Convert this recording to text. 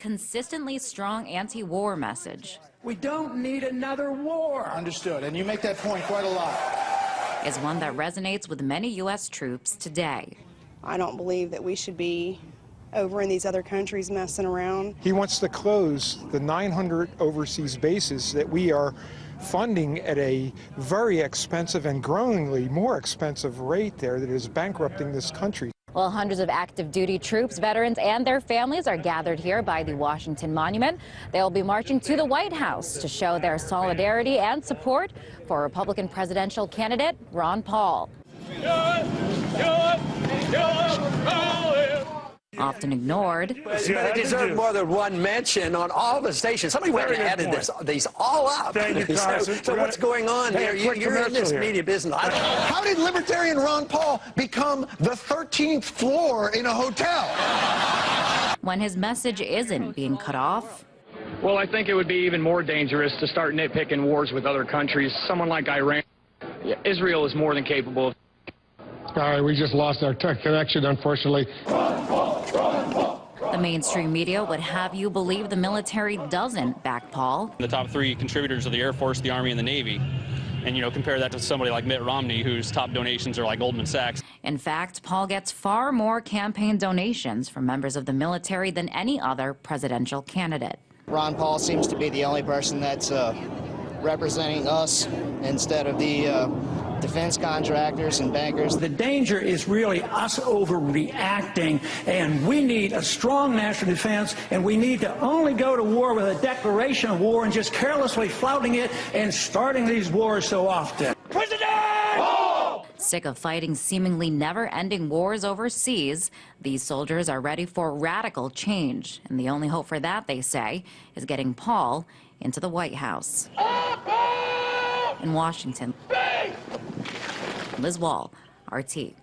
Consistently strong anti-war message. We don't need another war. Understood, and you make that point quite a lot. Is one that resonates with many U.S. troops today. I don't believe that we should be over in these other countries messing around. He wants to close the 900 overseas bases that we are funding at a very expensive and growingly more expensive rate there that is bankrupting this country. Well, hundreds of active duty troops, veterans, and their families are gathered here by the Washington Monument. They'll be marching to the White House to show their solidarity and support for Republican presidential candidate Ron Paul. Often ignored. They deserve more than one mention on all the stations. Somebody went and added these all up. Thank you, so what's going on here? You're in this media business. How did Libertarian Ron Paul become the 13th floor in a hotel? When his message isn't being cut off. Well, I think it would be even more dangerous to start nitpicking wars with other countries. Someone like Iran, Israel is more than capable of. All right, we just lost our connection, unfortunately. The mainstream media would have you believe the military doesn't back Paul. The top three contributors are the Air Force, the Army, and the Navy. And, you know, compare that to somebody like Mitt Romney, whose top donations are like Goldman Sachs. In fact, Paul gets far more campaign donations from members of the military than any other presidential candidate. Ron Paul seems to be the only person that's representing us instead of the defense contractors and bankers. The danger is really us overreacting, and we need a strong national defense, and we need to only go to war with a declaration of war and just carelessly flouting it and starting these wars so often. President! Oh! Sick of fighting seemingly never-ending wars overseas, these soldiers are ready for radical change. And the only hope for that, they say, is getting Paul into the White House. In Washington, Liz Wall, RT.